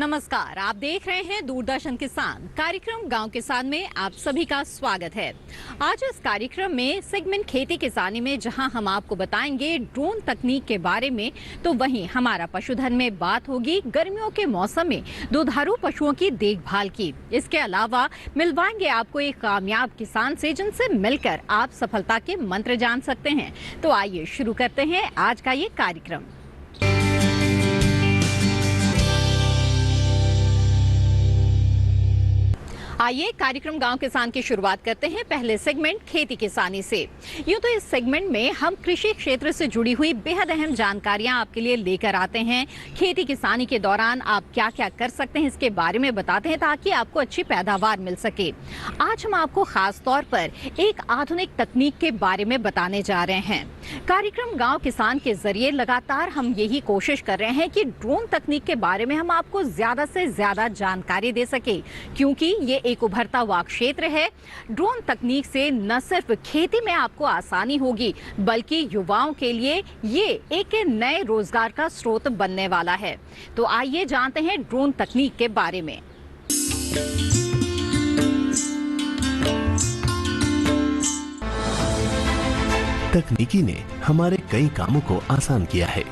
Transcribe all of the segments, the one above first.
नमस्कार, आप देख रहे हैं दूरदर्शन किसान कार्यक्रम गांव किसान में आप सभी का स्वागत है। आज इस कार्यक्रम में सेगमेंट खेती किसानी में जहां हम आपको बताएंगे ड्रोन तकनीक के बारे में, तो वहीं हमारा पशुधन में बात होगी गर्मियों के मौसम में दुधारू पशुओं की देखभाल की। इसके अलावा मिलवाएंगे आपको एक कामयाब किसान से जिनसे मिलकर आप सफलता के मंत्र जान सकते हैं। तो आइए शुरू करते हैं आज का ये कार्यक्रम। आइए कार्यक्रम गांव किसान की शुरुआत करते हैं पहले सेगमेंट खेती किसानी से। यूं तो इस सेगमेंट में हम कृषि क्षेत्र से जुड़ी हुई बेहद अहम जानकारियां आपके लिए लेकर आते हैं। खेती किसानी के दौरान आप क्या क्या कर सकते हैं इसके बारे में बताते हैं ताकि आपको अच्छी पैदावार मिल सके। आज हम आपको खास तौर पर एक आधुनिक तकनीक के बारे में बताने जा रहे हैं। कार्यक्रम गांव किसान के जरिए लगातार हम यही कोशिश कर रहे हैं कि ड्रोन तकनीक के बारे में हम आपको ज्यादा से ज्यादा जानकारी दे सके, क्योंकि ये एक उभरता हुआ क्षेत्र है। ड्रोन तकनीक से न सिर्फ खेती में आपको आसानी होगी बल्कि युवाओं के लिए ये एक नए रोजगार का स्रोत बनने वाला है। तो आइए जानते हैं ड्रोन तकनीक के बारे में। तकनीकी ने हमारे कई कामों को आसान किया है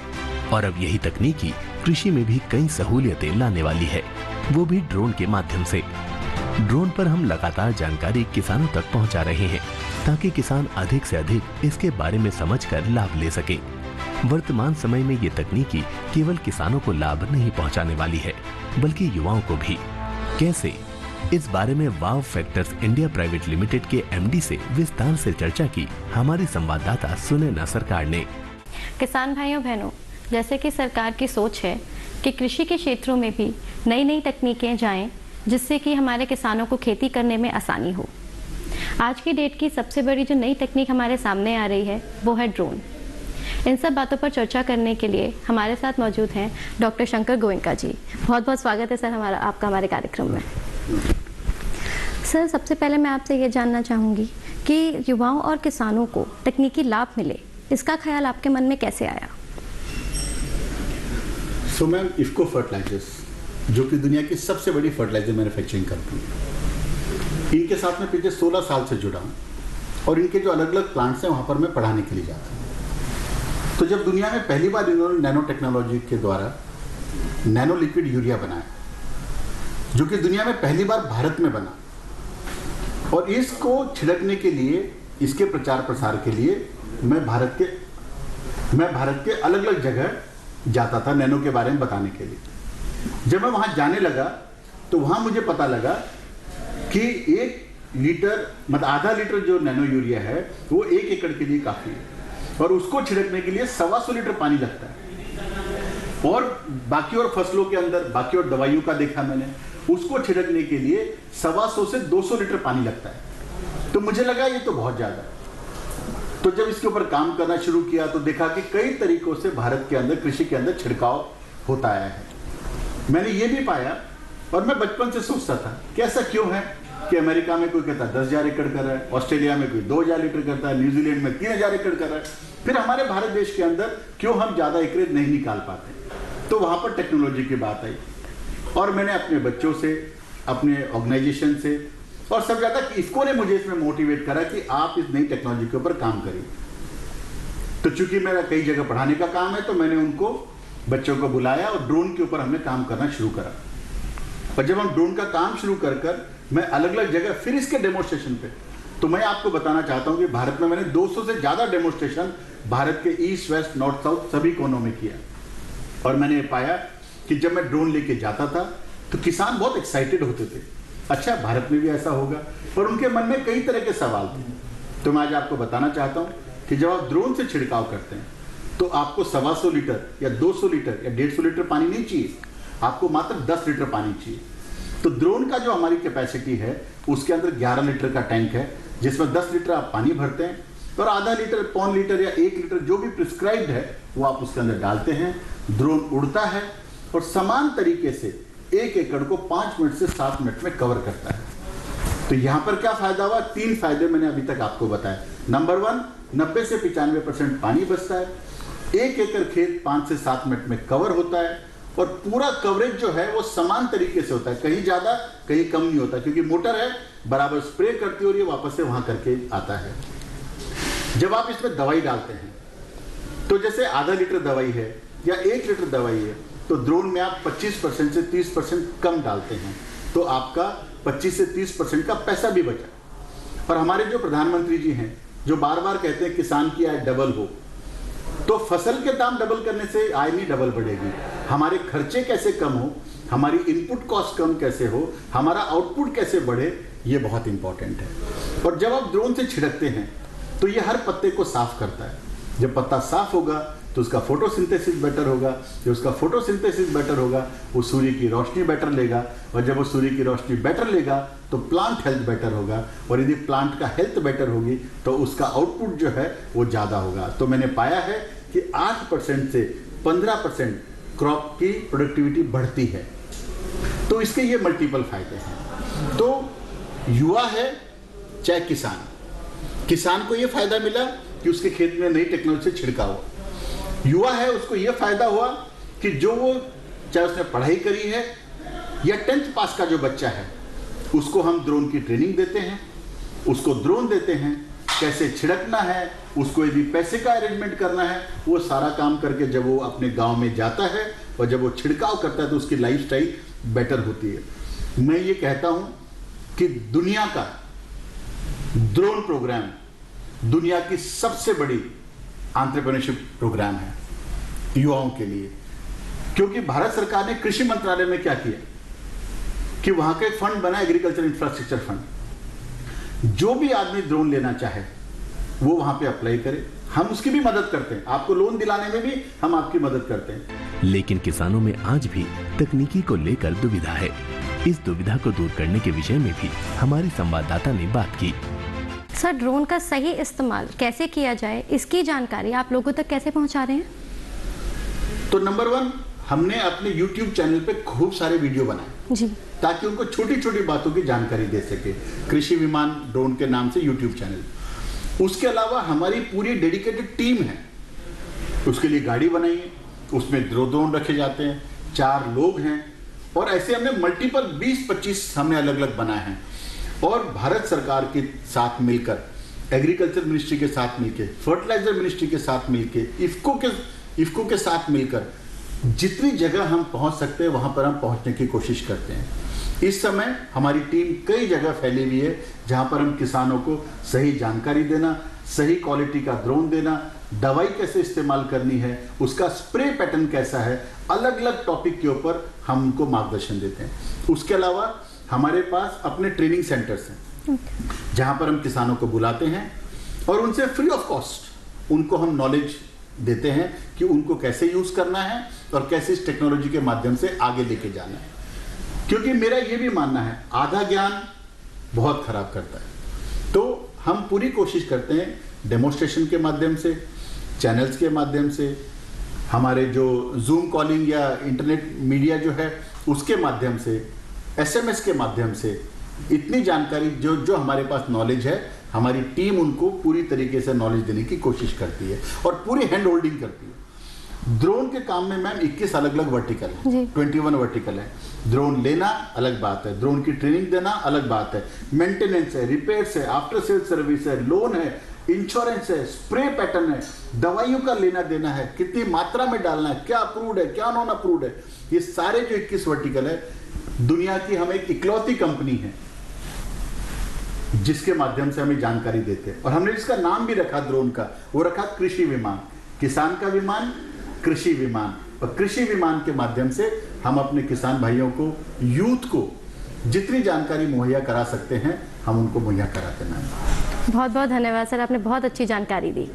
और अब यही तकनीकी कृषि में भी कई सहूलियतें लाने वाली है, वो भी ड्रोन के माध्यम से। ड्रोन पर हम लगातार जानकारी किसानों तक पहुंचा रहे हैं ताकि किसान अधिक से अधिक इसके बारे में समझकर लाभ ले सके। वर्तमान समय में ये तकनीकी केवल किसानों को लाभ नहीं पहुंचाने वाली है बल्कि युवाओं को भी। कैसे? इस बारे में वाव फैक्टर्स इंडिया प्राइवेट लिमिटेड के एमडी से विस्तार से चर्चा की हमारी संवाददाता सुनैना सरकार ने। किसान भाइयों बहनों, जैसे कि सरकार की सोच है कि कृषि के क्षेत्रों में भी नई नई तकनीकें जाएं जिससे कि हमारे किसानों को खेती करने में आसानी हो। आज की डेट की सबसे बड़ी जो नई तकनीक हमारे सामने आ रही है वो है ड्रोन। इन सब बातों पर चर्चा करने के लिए हमारे साथ मौजूद हैं डॉक्टर शंकर गोयनका जी। बहुत बहुत स्वागत है सर आपका हमारे कार्यक्रम में। सर, सबसे पहले मैं आपसे ये जानना चाहूँगी कि युवाओं और किसानों को तकनीकी लाभ मिले, इसका ख्याल आपके मन में कैसे आया? मैम, इफ्को फर्टिलाइजर्स जो कि दुनिया की सबसे बड़ी फर्टिलाइजर मैन्युफैक्चरिंग कंपनी है, इनके साथ में पिछले 16 साल से जुड़ा हूँ और इनके जो अलग अलग प्लांट्स हैं वहाँ पर मैं पढ़ाने के लिए जाता हूँ। तो जब दुनिया में पहली बार इन्होंने नैनो टेक्नोलॉजी के द्वारा नैनो लिक्विड यूरिया बनाया, जो कि दुनिया में पहली बार भारत में बना, और इसको छिड़कने के लिए, इसके प्रचार प्रसार के लिए मैं भारत के अलग अलग जगह जाता था नैनो के बारे में बताने के लिए। जब मैं वहाँ जाने लगा तो वहाँ मुझे पता लगा कि 1 लीटर मतलब आधा लीटर जो नैनो यूरिया है वो 1 एकड़ के लिए काफ़ी है और उसको छिड़कने के लिए 125 लीटर पानी लगता है। और बाकी और फसलों के अंदर बाकी और दवाइयों का देखा मैंने, उसको छिड़कने के लिए 125 से 200 लीटर पानी लगता है। तो मुझे लगा ये तो बहुत ज़्यादा है। तो जब इसके ऊपर काम करना शुरू किया तो देखा कि कई तरीकों से भारत के अंदर कृषि के अंदर छिड़काव होता आया है। मैंने ये भी पाया, और मैं बचपन से सोचता था कि ऐसा क्यों है कि अमेरिका में कोई कहता है 10,000 एकड़ कर रहा है, ऑस्ट्रेलिया में कोई 2,000 लीटर करता है, न्यूजीलैंड में 3,000 एकड़ कर रहा है, फिर हमारे भारत देश के अंदर क्यों हम ज़्यादा एकड़ नहीं निकाल पाते। तो वहाँ पर टेक्नोलॉजी की बात आई और मैंने अपने बच्चों से, अपने ऑर्गेनाइजेशन से और सब ज़्यादा इफ्को ने मुझे इसमें मोटिवेट करा कि आप इस नई टेक्नोलॉजी के ऊपर काम करिए। तो चूंकि मेरा कई जगह पढ़ाने का काम है तो मैंने उनको बच्चों को बुलाया और ड्रोन के ऊपर हमने काम करना शुरू करा। और जब हम ड्रोन का काम शुरू कर मैं अलग अलग जगह फिर इसके डेमोस्ट्रेशन पे, तो मैं आपको बताना चाहता हूँ कि भारत में मैंने 200 से ज़्यादा डेमोस्ट्रेशन भारत के ईस्ट, वेस्ट, नॉर्थ, साउथ सभी कोनों में किया। और मैंने पाया कि जब मैं ड्रोन लेके जाता था तो किसान बहुत एक्साइटेड होते थे, अच्छा भारत में भी ऐसा होगा, पर उनके मन में कई तरह के सवाल थे। तो मैं आज आपको बताना चाहता हूँ कि जब आप ड्रोन से छिड़काव करते हैं तो आपको 125 लीटर या 200 लीटर या 150 लीटर पानी नहीं चाहिए, आपको मात्र 10 लीटर पानी चाहिए। तो ड्रोन का जो हमारी कैपेसिटी है उसके अंदर 11 लीटर का टैंक है जिसमें 10 लीटर आप पानी भरते हैं और आधा लीटर, पौन लीटर या 1 लीटर जो भी प्रिस्क्राइब्ड है वो आप उसके अंदर डालते हैं। ड्रोन उड़ता है और समान तरीके से 1 एकड़ को 5 मिनट से 7 मिनट में कवर करता है। तो यहाँ पर क्या फायदा हुआ? 3 फायदे मैंने अभी तक आपको बताया। नंबर 1, 90 से 95% पानी बचता है, 1 एकड़ खेत 5 से 7 मिनट में कवर होता है और पूरा कवरेज जो है वो समान तरीके से होता है, कहीं ज्यादा कहीं कम नहीं होता, क्योंकि मोटर है, बराबर स्प्रे करती है और ये वापस से वहां करके आता है। जब आप इसमें दवाई डालते हैं तो जैसे आधा लीटर दवाई है या 1 लीटर दवाई है, तो ड्रोन में आप 25% से 30% कम डालते हैं, तो आपका 25 से 30% का पैसा भी बचा। और हमारे जो प्रधानमंत्री जी हैं, जो बार बार कहते हैं किसान की आय डबल हो, तो फसल के दाम डबल करने से आय नहीं डबल बढ़ेगी। हमारे खर्चे कैसे कम हो, हमारी इनपुट कॉस्ट कम कैसे हो, हमारा आउटपुट कैसे बढ़े, ये बहुत इंपॉर्टेंट है। और जब आप ड्रोन से छिड़कते हैं तो ये हर पत्ते को साफ करता है। जब पत्ता साफ होगा तो उसका फोटोसिंथेसिस बेटर होगा, जब उसका फोटोसिंथेसिस बेटर होगा वो सूर्य की रोशनी बेटर लेगा, और जब वो सूर्य की रोशनी बेटर लेगा तो प्लांट हेल्थ बेटर होगा, और यदि प्लांट का हेल्थ बेटर होगी तो उसका आउटपुट जो है वो ज़्यादा होगा। तो मैंने पाया है कि 8% से 15% क्रॉप की प्रोडक्टिविटी बढ़ती है। तो इसके ये मल्टीपल फायदे हैं। तो युवा है चाहे किसान को ये फायदा मिला कि उसके खेत में नई टेक्नोलॉजी से छिड़काव हुआ। युवा है उसको ये फायदा हुआ कि जो वो चाहे उसने पढ़ाई करी है या 10th पास का जो बच्चा है, उसको हम ड्रोन की ट्रेनिंग देते हैं, उसको ड्रोन देते हैं, कैसे छिड़कना है, उसको यदि पैसे का अरेंजमेंट करना है, वो सारा काम करके जब वो अपने गांव में जाता है और जब वो छिड़काव करता है तो उसकी लाइफस्टाइल बेटर होती है। मैं ये कहता हूं कि दुनिया का ड्रोन प्रोग्राम दुनिया की सबसे बड़ी एंटरप्रेन्योरशिप प्रोग्राम है युवाओं के लिए, क्योंकि भारत सरकार ने कृषि मंत्रालय में क्या किया कि वहां का एक फंड बना, एग्रीकल्चर इंफ्रास्ट्रक्चर फंड। जो भी आदमी ड्रोन लेना चाहे वो वहां पे अप्लाई करे, हम उसकी भी मदद करते हैं, आपको लोन दिलाने में भी हम आपकी मदद करते हैं। लेकिन किसानों में आज भी तकनीकी को लेकर दुविधा है। इस दुविधा को दूर करने के विषय में भी हमारे संवाददाता ने बात की। सर, ड्रोन का सही इस्तेमाल कैसे किया जाए, इसकी जानकारी आप लोगों तक कैसे पहुंचा रहे हैं? तो नंबर 1, हमने अपने YouTube चैनल पे खूब सारे वीडियो बनाए जी, ताकि उनको छोटी छोटी बातों की जानकारी दे सके। कृषि विमान ड्रोन के नाम से YouTube चैनल। उसके अलावा हमारी पूरी डेडिकेटेड टीम है, उसके लिए गाड़ी बनाई है, उसमें ड्रोन रखे जाते हैं, 4 लोग हैं, और ऐसे हमने मल्टीपल 20-25 हमने अलग अलग बनाए हैं। और भारत सरकार के साथ मिलकर, एग्रीकल्चर मिनिस्ट्री के साथ मिलकर, फर्टिलाइजर मिनिस्ट्री के साथ मिलकर, इफ्को के साथ मिलकर जितनी जगह हम पहुंच सकते हैं वहां पर हम पहुंचने की कोशिश करते हैं। इस समय हमारी टीम कई जगह फैली हुई है जहां पर हम किसानों को सही जानकारी देना, सही क्वालिटी का ड्रोन देना, दवाई कैसे इस्तेमाल करनी है, उसका स्प्रे पैटर्न कैसा है, अलग अलग टॉपिक के ऊपर हम उनको मार्गदर्शन देते हैं। उसके अलावा हमारे पास अपने ट्रेनिंग सेंटर्स हैं जहां पर हम किसानों को बुलाते हैं और उनसे फ्री ऑफ कॉस्ट उनको हम नॉलेज देते हैं कि उनको कैसे यूज करना है और कैसे इस टेक्नोलॉजी के माध्यम से आगे लेके जाना है। क्योंकि मेरा ये भी मानना है, आधा ज्ञान बहुत खराब करता है। तो हम पूरी कोशिश करते हैं डेमोस्ट्रेशन के माध्यम से, चैनल्स के माध्यम से, हमारे जो जूम कॉलिंग या इंटरनेट मीडिया जो है उसके माध्यम से, SMS के माध्यम से, इतनी जानकारी जो हमारे पास नॉलेज है, हमारी टीम उनको पूरी तरीके से नॉलेज देने की कोशिश करती है और पूरी हैंड होल्डिंग करती है। ड्रोन के काम में मैम 21 अलग अलग वर्टिकल है, 21 वर्टिकल है। ड्रोन लेना अलग बात है, ड्रोन की ट्रेनिंग देना अलग बात है, मेंटेनेंस है, रिपेयर्स है, आफ्टर सेल सर्विस है, लोन है, इंश्योरेंस है, स्प्रे पैटर्न है, दवाइयों का लेना देना है, कितनी मात्रा में डालना है, क्या अप्रूव्ड है, क्या नॉन अप्रूव्ड है, ये सारे जो 21 वर्टिकल है, दुनिया की हम एक इकलौती कंपनी है जिसके माध्यम से हमें जानकारी देते हैं। और हमने जिसका नाम भी रखा ड्रोन का, वो रखा कृषि विमान। किसान का विमान, कृषि विमान। और कृषि विमान के माध्यम से हम अपने किसान भाइयों को, यूथ को जितनी जानकारी मुहैया करा सकते हैं हम उनको मुहैया कराते हैं। बहुत बहुत धन्यवाद सर, आपने बहुत अच्छी जानकारी दी।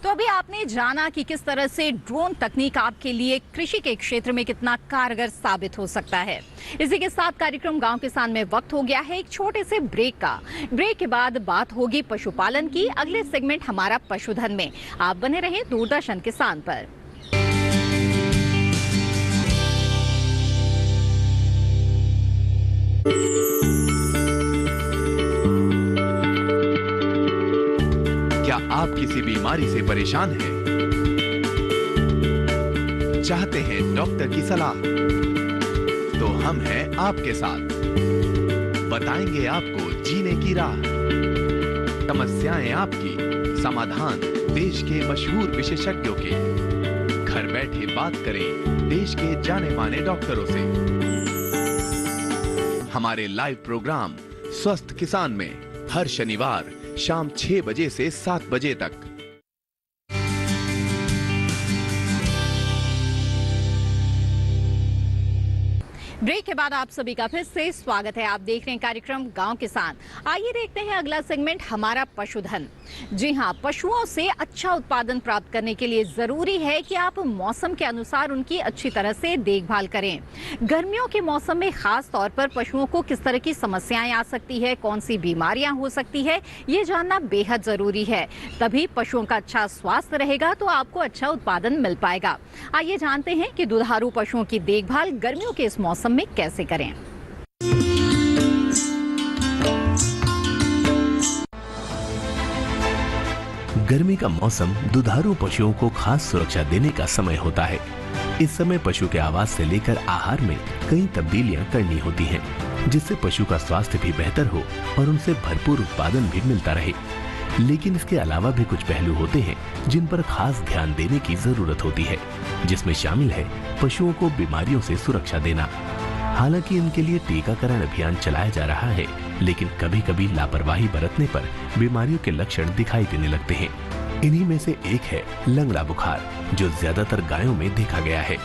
तो अभी आपने जाना कि किस तरह से ड्रोन तकनीक आपके लिए कृषि के क्षेत्र में कितना कारगर साबित हो सकता है। इसी के साथ कार्यक्रम गांव किसान में वक्त हो गया है एक छोटे से ब्रेक का। ब्रेक के बाद बात होगी पशुपालन की। अगले सेगमेंट हमारा पशुधन में। आप बने रहें दूरदर्शन किसान पर। क्या आप किसी बीमारी बीमारी से परेशान हैं? चाहते हैं डॉक्टर की सलाह? तो हम हैं आपके साथ, बताएंगे आपको जीने की राह। समस्याएं आपकी, समाधान देश के मशहूर विशेषज्ञों के। घर बैठे बात करें देश के जाने माने डॉक्टरों से। हमारे लाइव प्रोग्राम स्वस्थ किसान में हर शनिवार शाम 6 बजे से 7 बजे तक। ब्रेक के बाद आप सभी का फिर से स्वागत है। आप देख रहे हैं कार्यक्रम गांव किसान। आइए देखते हैं अगला सेगमेंट, हमारा पशुधन। जी हां, पशुओं से अच्छा उत्पादन प्राप्त करने के लिए जरूरी है कि आप मौसम के अनुसार उनकी अच्छी तरह से देखभाल करें। गर्मियों के मौसम में खास तौर पर पशुओं को किस तरह की समस्याएं आ सकती है, कौन सी बीमारियां हो सकती है, ये जानना बेहद जरूरी है। तभी पशुओं का अच्छा स्वास्थ्य रहेगा तो आपको अच्छा उत्पादन मिल पाएगा। आइए जानते हैं कि दुधारू पशुओं की देखभाल गर्मियों के इस मौसम में कैसे करें। गर्मी का मौसम दुधारू पशुओं को खास सुरक्षा देने का समय होता है। इस समय पशु के आवास से लेकर आहार में कई तब्दीलियां करनी होती हैं, जिससे पशु का स्वास्थ्य भी बेहतर हो और उनसे भरपूर उत्पादन भी मिलता रहे। लेकिन इसके अलावा भी कुछ पहलू होते हैं जिन पर खास ध्यान देने की जरूरत होती है, जिसमें शामिल है पशुओं को बीमारियों से सुरक्षा देना। हालांकि इनके लिए टीकाकरण अभियान चलाया जा रहा है, लेकिन कभी कभी लापरवाही बरतने पर बीमारियों के लक्षण दिखाई देने लगते हैं। इन्हीं में से एक है लंगड़ा बुखार, जो ज्यादातर गायों में देखा गया है।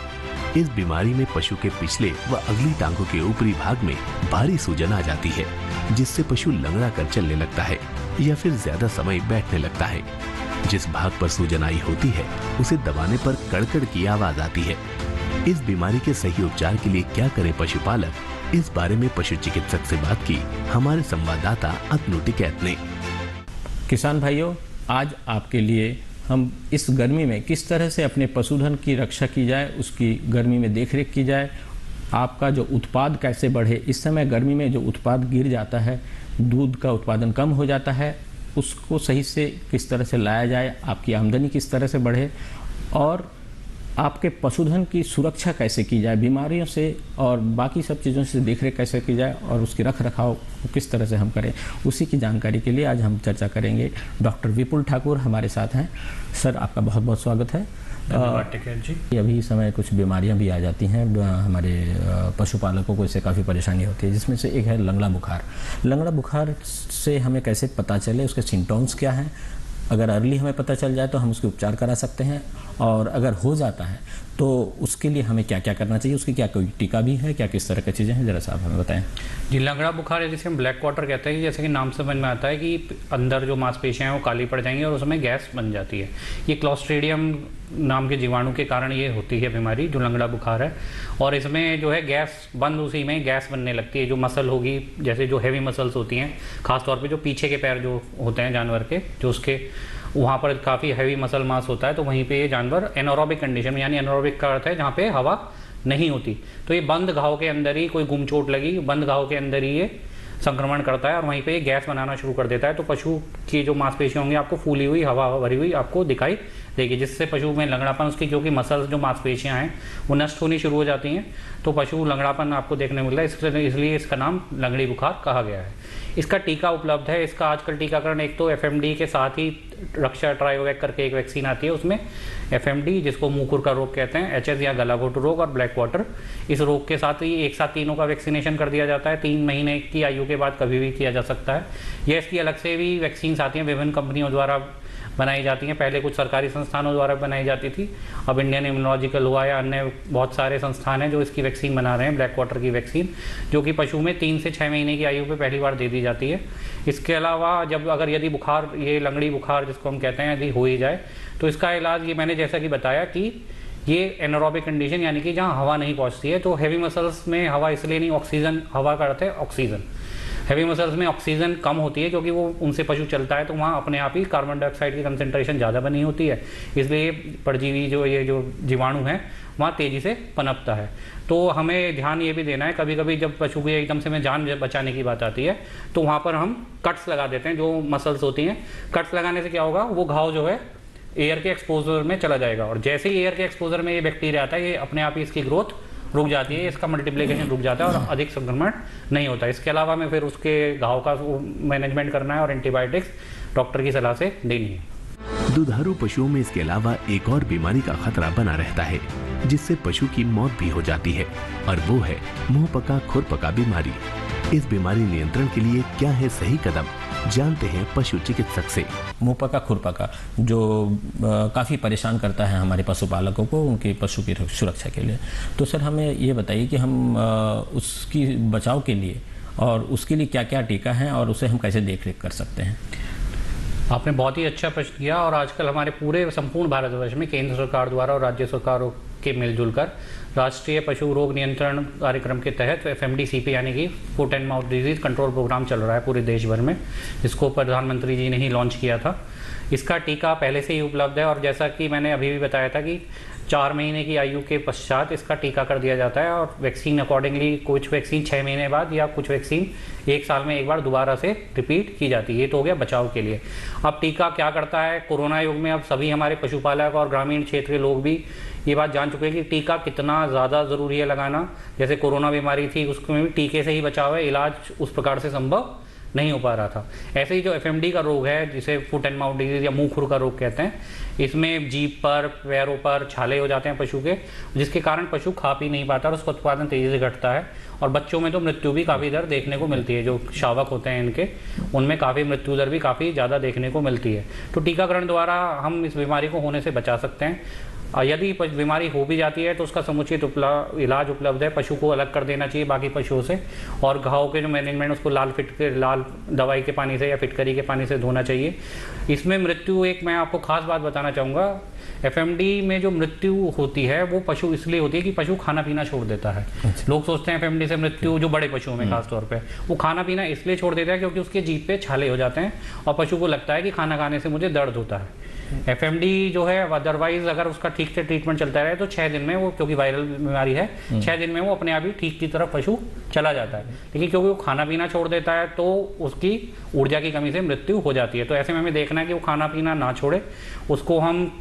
इस बीमारी में पशु के पिछले व अगली टांगों के ऊपरी भाग में भारी सूजन आ जाती है, जिससे पशु लंगड़ा कर चलने लगता है या फिर ज्यादा समय बैठने लगता है। जिस भाग पर सूजन आई होती है उसे दबाने पर कड़कड़ की आवाज आती है। इस बीमारी के सही उपचार के लिए क्या करे पशुपालक, इस बारे में पशु चिकित्सक से बात की हमारे संवाददाता अतनु टिकैत ने। किसान भाइयों, आज आपके लिए हम इस गर्मी में किस तरह से अपने पशुधन की रक्षा की जाए, उसकी गर्मी में देखरेख की जाए, आपका जो उत्पाद कैसे बढ़े। इस समय गर्मी में जो उत्पाद गिर जाता है, दूध का उत्पादन कम हो जाता है, उसको सही से किस तरह से लाया जाए, आपकी आमदनी किस तरह से बढ़े और आपके पशुधन की सुरक्षा कैसे की जाए, बीमारियों से और बाकी सब चीज़ों से देखरेख कैसे की जाए और उसकी रख रखाव किस तरह से हम करें, उसी की जानकारी के लिए आज हम चर्चा करेंगे। डॉक्टर विपुल ठाकुर हमारे साथ हैं। सर, आपका बहुत बहुत स्वागत है। धन्यवाद टिकैत जी। अभी समय कुछ बीमारियां भी आ जाती हैं हमारे पशुपालकों को, इससे काफ़ी परेशानी होती है, जिसमें से एक है लंगड़ा बुखार। लंगड़ा बुखार से हमें कैसे पता चले, उसके सिम्टम्स क्या हैं? अगर अर्ली हमें पता चल जाए तो हम उसके उपचार करा सकते हैं, और अगर हो जाता है तो उसके लिए हमें क्या क्या करना चाहिए, उसकी क्या कोई टीका भी है, क्या किस तरह की चीज़ें हैं, जरा सा आप हमें बताएं। जी, लंगड़ा बुखार है जिसे हम ब्लैक क्वार्टर कहते हैं, जैसे कि नाम से समझ में आता है कि अंदर जो मांसपेशियां हैं वो काली पड़ जाएंगी और उसमें गैस बन जाती है। ये क्लोस्ट्रीडियम नाम के जीवाणु के कारण ये होती है बीमारी, जो लंगड़ा बुखार है। और इसमें जो है गैस बंद, उसी में गैस बनने लगती है। जो मसल होगी, जैसे जो हैवी मसल्स होती हैं, खासतौर पर जो पीछे के पैर जो होते हैं जानवर के, जो उसके वहाँ पर काफ़ी हैवी मसल मास होता है, तो वहीं पे ये जानवर एनारोबिक कंडीशन में, यानी एनारोबिक का अर्थ है जहाँ पे हवा नहीं होती, तो ये बंद घाव के अंदर ही, कोई गुम चोट लगी, बंद घाव के अंदर ही ये संक्रमण करता है और वहीं पे ये गैस बनाना शुरू कर देता है। तो पशु की जो मांसपेशियां होंगी आपको फूली हुई, हवा भरी हुई आपको दिखाई देगी, जिससे पशु में लंगड़ापन, उसकी क्योंकि मसल्स जो मांसपेशियां हैं वो नष्ट होनी शुरू हो जाती हैं, तो पशु लंगड़ापन आपको देखने मिलता है। इसलिए इसका नाम लंगड़ी बुखार कहा गया है। इसका टीका उपलब्ध है। इसका आजकल टीकाकरण एक तो FMD के साथ ही रक्षा ट्रायोवैक करके एक वैक्सीन आती है, उसमें FMD जिसको मुंहखुर का रोग कहते हैं, HS या गलाघोटू रोग और ब्लैक वाटर, इस रोग के साथ ही एक साथ तीनों का वैक्सीनेशन कर दिया जाता है। 3 महीने की आयु के बाद कभी भी किया जा सकता है। यह इसकी अलग से भी वैक्सीन आती हैं, विभिन्न कंपनियों द्वारा बनाई जाती हैं। पहले कुछ सरकारी संस्थानों द्वारा बनाई जाती थी, अब इंडियन इम्यूनोलॉजिकल हुआ या अन्य बहुत सारे संस्थान हैं जो इसकी वैक्सीन बना रहे हैं, ब्लैक वाटर की वैक्सीन, जो कि पशु में 3 से 6 महीने की आयु पे पहली बार दे दी जाती है। इसके अलावा यदि बुखार, ये लंगड़ी बुखार जिसको हम कहते हैं, यदि हो ही जाए तो इसका इलाज, ये मैंने जैसा कि बताया कि ये एनारोबिक कंडीशन, यानी कि जहाँ हवा नहीं पहुँचती है, तो हैवी मसल्स में हवा इसलिए नहीं, ऑक्सीजन, हवा का अर्थ है ऑक्सीजन, हैवी मसल्स में ऑक्सीजन कम होती है क्योंकि वो उनसे पशु चलता है, तो वहाँ अपने आप ही कार्बन डाइऑक्साइड की कंसंट्रेशन ज़्यादा बनी होती है, इसलिए परजीवी जो जीवाणु हैं वहाँ तेज़ी से पनपता है। तो हमें ध्यान ये भी देना है, कभी कभी जब पशु की एकदम से में जान बचाने की बात आती है तो वहाँ पर हम कट्स लगा देते हैं, जो मसल्स होती हैं। कट्स लगाने से क्या होगा, वो घाव जो है एयर के एक्सपोजर में चला जाएगा, और जैसे ही एयर के एक्सपोजर में ये बैक्टीरिया आता है, ये अपने आप ही इसकी ग्रोथ रुक जाती है, इसका मल्टीप्लिकेशन रुक जाता है और अधिक संक्रमण नहीं होता। इसके अलावा में फिर उसके घाव का मैनेजमेंट करना है और एंटीबायोटिक्स डॉक्टर की सलाह से देनी है। दुधारू पशुओं में इसके अलावा एक और बीमारी का खतरा बना रहता है जिससे पशु की मौत भी हो जाती है, और वो है मुंहपका खुरपका बीमारी। इस बीमारी नियंत्रण के लिए क्या है सही कदम, जानते हैं पशु चिकित्सक से। मुंहपका खुरपका जो काफ़ी परेशान करता है हमारे पशुपालकों को उनके पशु की सुरक्षा के लिए, तो सर हमें ये बताइए कि हम उसकी बचाव के लिए और उसके लिए क्या क्या टीका है और उसे हम कैसे देख रेख कर सकते हैं। आपने बहुत ही अच्छा प्रश्न किया, और आजकल हमारे पूरे संपूर्ण भारतवर्ष में केंद्र सरकार द्वारा और राज्य सरकारों के मिलजुल कर राष्ट्रीय पशु रोग नियंत्रण कार्यक्रम के तहत FMDCP यानी कि foot and mouth disease control programme चल रहा है पूरे देश भर में, जिसको प्रधानमंत्री जी ने ही लॉन्च किया था। इसका टीका पहले से ही उपलब्ध है, और जैसा कि मैंने अभी भी बताया था कि 4 महीने की आयु के पश्चात इसका टीका कर दिया जाता है, और वैक्सीन अकॉर्डिंगली कुछ वैक्सीन 6 महीने बाद या कुछ वैक्सीन 1 साल में एक बार दोबारा से रिपीट की जाती है। ये तो हो गया बचाव के लिए। अब टीका क्या करता है, कोरोना युग में अब सभी हमारे पशुपालक और ग्रामीण क्षेत्र के लोग भी ये बात जान चुके हैं कि टीका कितना ज़्यादा ज़रूरी है लगाना। जैसे कोरोना बीमारी थी उसमें भी टीके से ही बचाव है, इलाज उस प्रकार से संभव नहीं हो पा रहा था। ऐसे ही जो FMD का रोग है जिसे फुट एंड माउथ डिजीज या मुंह खुर का रोग कहते हैं, इसमें जीभ पर पैरों पर छाले हो जाते हैं पशु के, जिसके कारण पशु खा पी नहीं पाता और उसका उत्पादन तेजी से घटता है, और बच्चों में तो मृत्यु भी काफ़ी दर देखने को मिलती है। जो शावक होते हैं इनके, उनमें काफ़ी मृत्यु दर भी काफ़ी ज़्यादा देखने को मिलती है। तो टीकाकरण द्वारा हम इस बीमारी को होने से बचा सकते हैं। यदि बीमारी हो भी जाती है तो उसका समुचित इलाज उपलब्ध है। पशु को अलग कर देना चाहिए बाकी पशुओं से, और घाव के जो मैनेजमेंट उसको लाल दवाई के पानी से या फिटकरी के पानी से धोना चाहिए। इसमें मृत्यु, एक मैं आपको खास बात बताना चाहूँगा, FMD में जो मृत्यु होती है वो पशु इसलिए होती है कि पशु खाना पीना छोड़ देता है। लोग सोचते हैं FMD से मृत्यु जो बड़े पशुओं में खासतौर पे, वो खाना पीना इसलिए छोड़ देता है क्योंकि उसके जीभ पे छाले हो जाते हैं और पशु को लगता है कि खाना खाने से मुझे दर्द होता है। FMD जो है अदरवाइज अगर उसका ठीक से ट्रीटमेंट चलता रहे तो 6 दिन में वो, क्योंकि वायरल बीमारी है, 6 दिन में वो अपने आप ही ठीक की तरफ पशु चला जाता है। लेकिन क्योंकि वो खाना पीना छोड़ देता है तो उसकी ऊर्जा की कमी से मृत्यु हो जाती है। तो ऐसे में हमें देखना है कि वो खाना पीना ना छोड़े, उसको हम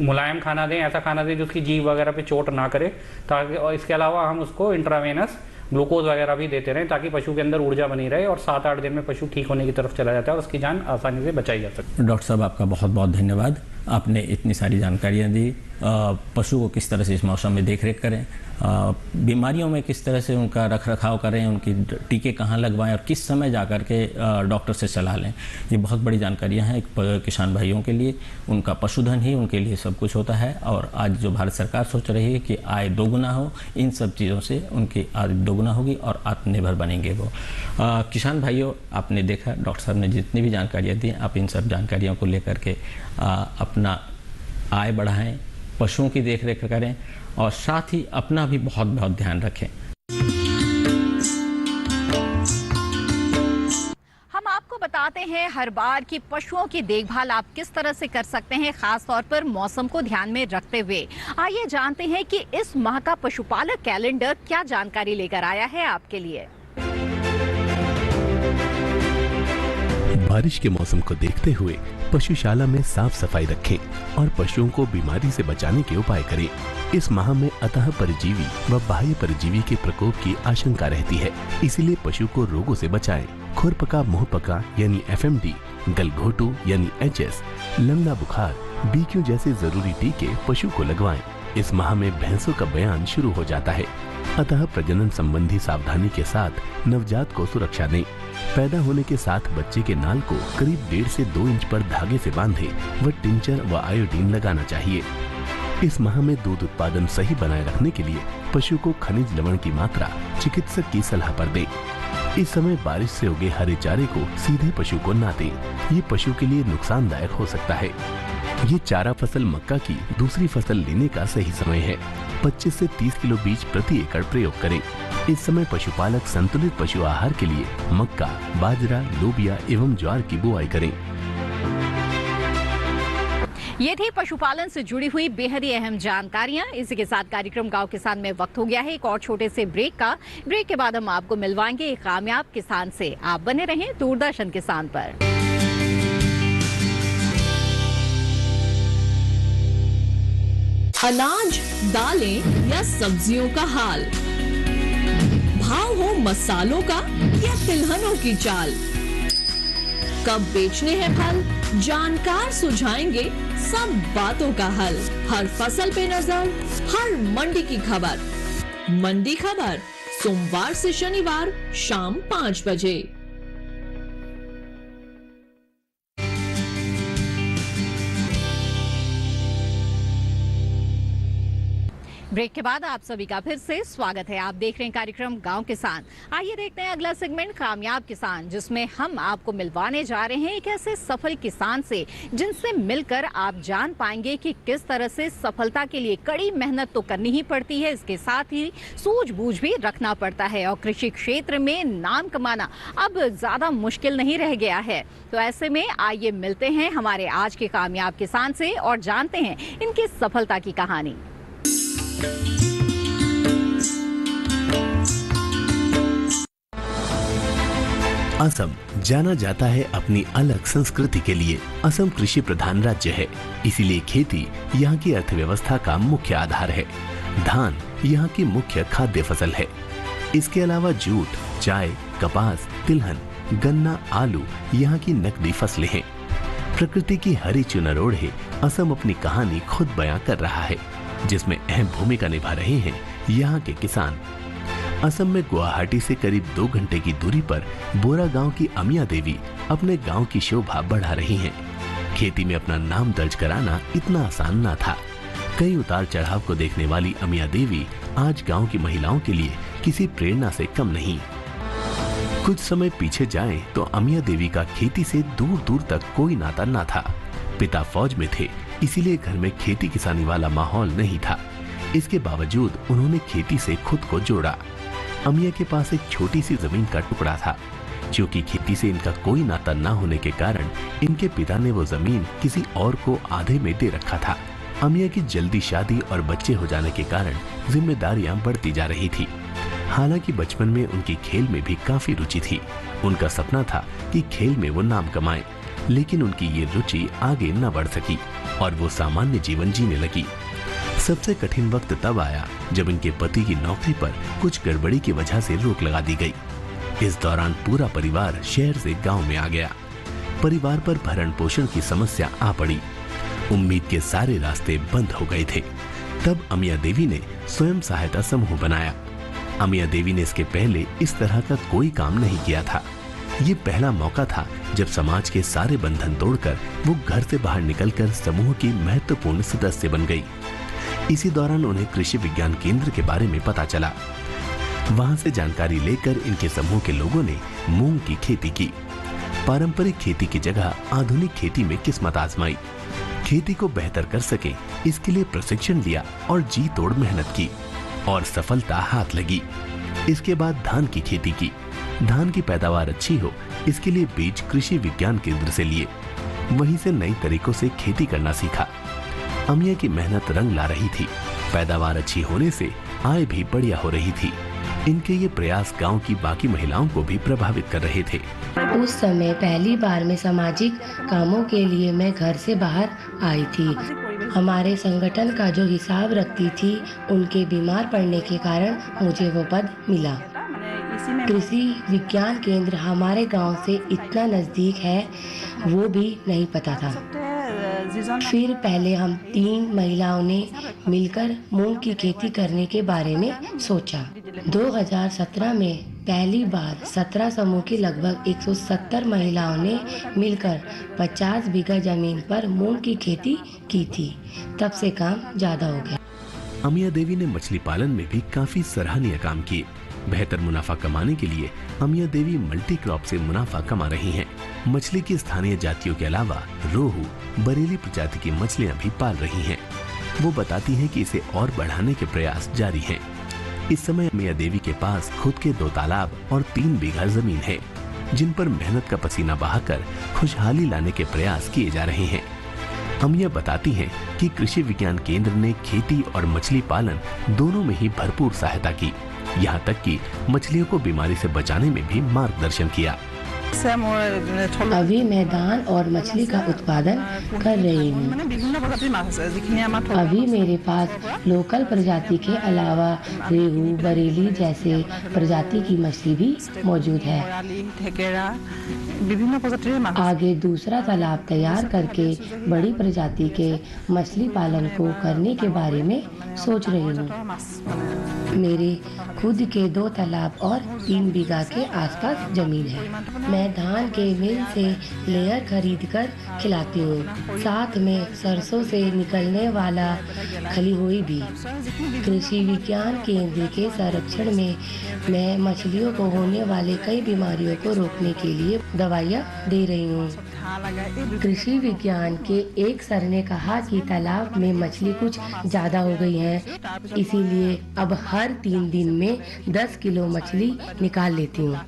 मुलायम खाना दें, ऐसा खाना दें जो उसकी जीभ वगैरह पे चोट ना करे, ताकि, और इसके अलावा हम उसको इंट्रावेनस ग्लूकोज वगैरह भी देते रहें ताकि पशु के अंदर ऊर्जा बनी रहे, और 7-8 दिन में पशु ठीक होने की तरफ चला जाता है और उसकी जान आसानी से बचाई जा सकती है। डॉक्टर साहब आपका बहुत बहुत धन्यवाद, आपने इतनी सारी जानकारियाँ दी। पशु को किस तरह से इस मौसम में देख रेख करें, बीमारियों में किस तरह से उनका रख रखाव करें, उनकी टीके कहाँ लगवाएं और किस समय जा कर के डॉक्टर से सलाह लें, ये बहुत बड़ी जानकारियाँ हैं किसान भाइयों के लिए। उनका पशुधन ही उनके लिए सब कुछ होता है, और आज जो भारत सरकार सोच रही है कि आय दोगुना हो, इन सब चीज़ों से उनकी आय दोगुना होगी और आत्मनिर्भर बनेंगे वो। किसान भाइयों, आपने देखा डॉक्टर साहब ने जितनी भी जानकारियाँ दी, आप इन सब जानकारियों को लेकर के अपना आय बढ़ाएं, पशुओं की देख रेख करें और साथ ही अपना भी बहुत बहुत ध्यान रखें। हम आपको बताते हैं हर बार कि पशुओं की देखभाल आप किस तरह से कर सकते हैं, खास तौर पर मौसम को ध्यान में रखते हुए। आइए जानते हैं कि इस माह का पशुपालक कैलेंडर क्या जानकारी लेकर आया है आपके लिए। बारिश के मौसम को देखते हुए पशुशाला में साफ सफाई रखें और पशुओं को बीमारी से बचाने के उपाय करें। इस माह में अतः परजीवी व बाह्य परजीवी के प्रकोप की आशंका रहती है, इसलिए पशु को रोगों से बचाएं। खुरपका मुंहपका यानी FMD, गलघोटू यानी HS, लंगड़ा बुखार, BQ जैसे जरूरी टीके पशु को लगवाएं। इस माह में भैंसों का बयान शुरू हो जाता है, अतः प्रजनन संबंधी सावधानी के साथ नवजात को सुरक्षा दें। पैदा होने के साथ बच्चे के नाल को करीब 1.5 से 2 इंच पर धागे से बांधे व टिंचर व आयोडीन लगाना चाहिए। इस माह में दूध उत्पादन सही बनाए रखने के लिए पशु को खनिज लवण की मात्रा चिकित्सक की सलाह पर दें। इस समय बारिश से उगे हरे चारे को सीधे पशु को ना दें, ये पशु के लिए नुकसानदायक हो सकता है। ये चारा फसल मक्का की दूसरी फसल लेने का सही समय है। 25 से 30 किलो बीज प्रति एकड़ प्रयोग करें। इस समय पशुपालक संतुलित पशु आहार के लिए मक्का, बाजरा, लोबिया एवं ज्वार की बुआई करें। ये थी पशुपालन से जुड़ी हुई बेहद ही अहम जानकारियां। इसी के साथ कार्यक्रम गांव किसान में वक्त हो गया है एक और छोटे से ब्रेक का। ब्रेक के बाद हम आपको मिलवाएंगे एक कामयाब किसान से। आप बने रहें दूरदर्शन किसान पर। अनाज, दालें या सब्जियों का हाल, भाव हो मसालों का या तिलहनों की चाल, कब बेचने हैं फल, जानकार सुझाएंगे सब बातों का हल। हर फसल पे नजर, हर मंडी की खबर। मंडी खबर सोमवार से शनिवार शाम 5 बजे। ब्रेक के बाद आप सभी का फिर से स्वागत है। आप देख रहे हैं कार्यक्रम गांव किसान। आइए देखते हैं अगला सेगमेंट कामयाब किसान, जिसमें हम आपको मिलवाने जा रहे हैं एक ऐसे सफल किसान से जिनसे मिलकर आप जान पाएंगे कि किस तरह से सफलता के लिए कड़ी मेहनत तो करनी ही पड़ती है, इसके साथ ही सूझबूझ भी रखना पड़ता है और कृषि क्षेत्र में नाम कमाना अब ज्यादा मुश्किल नहीं रह गया है। तो ऐसे में आइए मिलते हैं हमारे आज के कामयाब किसान से और जानते हैं इनकी सफलता की कहानी। असम जाना जाता है अपनी अलग संस्कृति के लिए। असम कृषि प्रधान राज्य है, इसीलिए खेती यहाँ की अर्थव्यवस्था का मुख्य आधार है। धान यहाँ की मुख्य खाद्य फसल है। इसके अलावा जूट, चाय, कपास, तिलहन, गन्ना, आलू यहाँ की नकदी फसलें हैं। प्रकृति की हरी चुनर ओढ़े असम अपनी कहानी खुद बयां कर रहा है, जिसमें अहम भूमिका निभा रहे हैं यहाँ के किसान। असम में गुवाहाटी से करीब 2 घंटे की दूरी पर बोरा गांव की अमिया देवी अपने गांव की शोभा बढ़ा रही हैं। खेती में अपना नाम दर्ज कराना इतना आसान ना था। कई उतार चढ़ाव को देखने वाली अमिया देवी आज गांव की महिलाओं के लिए किसी प्रेरणा से कम नहीं। कुछ समय पीछे जाएं तो अमिया देवी का खेती से दूर दूर तक कोई नाता ना था। पिता फौज में थे, इसीलिए घर में खेती किसानी वाला माहौल नहीं था। इसके बावजूद उन्होंने खेती से खुद को जोड़ा। अमिया के पास एक छोटी सी जमीन का टुकड़ा था। क्योंकि खेती से इनका कोई नाता न होने के कारण इनके पिता ने वो जमीन किसी और को आधे में दे रखा था। अमिया की जल्दी शादी और बच्चे हो जाने के कारण जिम्मेदारियां बढ़ती जा रही थी। हालांकि बचपन में उनकी खेल में भी काफी रुचि थी। उनका सपना था कि खेल में वो नाम कमाएं, लेकिन उनकी ये रुचि आगे न बढ़ सकी और वो सामान्य जीवन जीने लगी। सबसे कठिन वक्त तब आया जब इनके पति की नौकरी पर कुछ गड़बड़ी की वजह से रोक लगा दी गई। इस दौरान पूरा परिवार शहर से गांव में आ गया। परिवार पर भरण पोषण की समस्या आ पड़ी। उम्मीद के सारे रास्ते बंद हो गए थे। तब अमिया देवी ने स्वयं सहायता समूह बनाया। अमिया देवी ने इसके पहले इस तरह का कोई काम नहीं किया था। ये पहला मौका था जब समाज के सारे बंधन तोड़कर वो घर से बाहर निकलकर समूह की महत्वपूर्ण सदस्य बन गई। इसी दौरान उन्हें कृषि विज्ञान केंद्र के बारे में पता चला। वहां से जानकारी लेकर इनके समूह के लोगों ने मूंग की खेती की। पारंपरिक खेती की जगह आधुनिक खेती में किस्मत आजमाई। खेती को बेहतर कर सके इसके लिए प्रशिक्षण लिया और जी तोड़ मेहनत की और सफलता हाथ लगी। इसके बाद धान की खेती की। धान की पैदावार अच्छी हो इसके लिए बीज कृषि विज्ञान केंद्र से लिए। वहीं से नई तरीकों से खेती करना सीखा। अमिया की मेहनत रंग ला रही थी। पैदावार अच्छी होने से आय भी बढ़िया हो रही थी। इनके ये प्रयास गांव की बाकी महिलाओं को भी प्रभावित कर रहे थे। उस समय पहली बार में सामाजिक कामों के लिए मैं घर से बाहर आई थी। हमारे संगठन का जो हिसाब रखती थी, उनके बीमार पड़ने के कारण मुझे वो पद मिला। कृषि विज्ञान केंद्र हमारे गांव से इतना नजदीक है, वो भी नहीं पता था। फिर पहले हम 3 महिलाओं ने मिलकर मूंग की खेती करने के बारे में सोचा। 2017 में पहली बार 17 समूह की लगभग 170 महिलाओं ने मिलकर 50 बीघा जमीन पर मूंग की खेती की थी। तब से काम ज्यादा हो गया। अमिया देवी ने मछली पालन में भी काफी सराहनीय काम किए। बेहतर मुनाफा कमाने के लिए अमिया देवी मल्टी क्रॉप से मुनाफा कमा रही हैं। मछली की स्थानीय जातियों के अलावा रोहू, बरेली प्रजाति की मछलियां भी पाल रही हैं। वो बताती हैं कि इसे और बढ़ाने के प्रयास जारी हैं। इस समय अमिया देवी के पास खुद के 2 तालाब और 3 बीघा जमीन है, जिन पर मेहनत का पसीना बहाकर खुशहाली लाने के प्रयास किए जा रहे हैं। अमिया बताती हैं कि कृषि विज्ञान केंद्र ने खेती और मछली पालन दोनों में ही भरपूर सहायता की। यहाँ तक कि मछलियों को बीमारी से बचाने में भी मार्गदर्शन किया। अभी मैं धान और मछली का उत्पादन कर रही हूँ। अभी मेरे पास लोकल प्रजाति के अलावा रेहू, बरेली जैसे प्रजाति की मछली भी मौजूद है। आगे दूसरा तालाब तैयार करके बड़ी प्रजाति के मछली पालन को करने के बारे में सोच रही हूँ। मेरे खुद के 2 तालाब और 3 बीघा के आसपास जमीन है। मैं धान के मिल से लेयर खरीद कर खिलाती हूँ, साथ में सरसों से निकलने वाला खलिहोई भी। कृषि विज्ञान केंद्र के संरक्षण में मैं मछलियों को होने वाले कई बीमारियों को रोकने के लिए दवाइयाँ दे रही हूँ। कृषि विज्ञान के एक सर ने कहा कि तालाब में मछली कुछ ज्यादा हो गई है, इसीलिए अब हर 3 दिन में 10 किलो मछली निकाल लेती हूँ,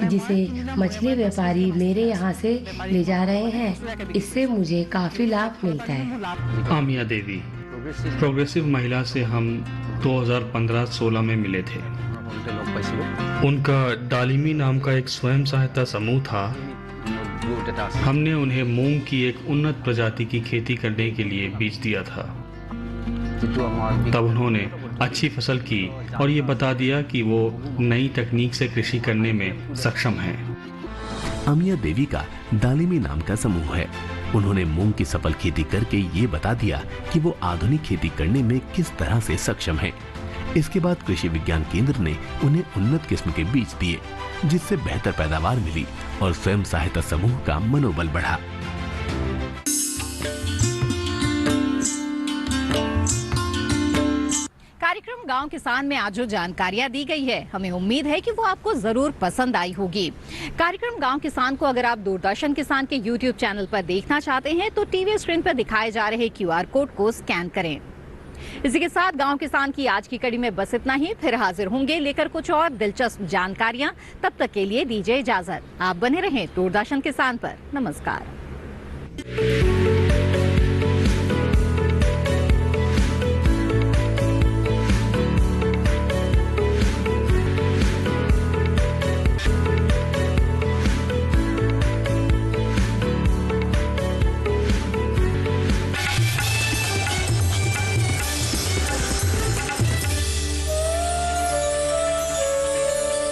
जिसे मछली व्यापारी मेरे यहाँ से ले जा रहे हैं। इससे मुझे काफी लाभ मिलता है। आमिया देवी, प्रोग्रेसिव महिला से हम 2015-16 में मिले थे। उनका डालिमी नाम का एक स्वयं सहायता समूह था। हमने उन्हें मूंग की एक उन्नत प्रजाति की खेती करने के लिए बीज दिया था। तब उन्होंने अच्छी फसल की और ये बता दिया कि वो नई तकनीक से कृषि करने में सक्षम हैं। अमिया देवी का दालिमी नाम का समूह है। उन्होंने मूंग की सफल खेती करके ये बता दिया कि वो आधुनिक खेती करने में किस तरह से सक्षम है। इसके बाद कृषि विज्ञान केंद्र ने उन्हें उन्नत किस्म के बीज दिए, जिससे बेहतर पैदावार मिली और स्वयं सहायता समूह का मनोबल बढ़ा। कार्यक्रम गांव किसान में आज जो जानकारियां दी गई है, हमें उम्मीद है कि वो आपको जरूर पसंद आई होगी। कार्यक्रम गांव किसान को अगर आप दूरदर्शन किसान के YouTube चैनल पर देखना चाहते हैं तो टीवी स्क्रीन पर दिखाए जा रहे QR कोड को स्कैन करें। इसी के साथ गांव किसान की आज की कड़ी में बस इतना ही। फिर हाजिर होंगे लेकर कुछ और दिलचस्प जानकारियां। तब तक के लिए दीजिए इजाजत। आप बने रहें दूरदर्शन किसान पर। नमस्कार।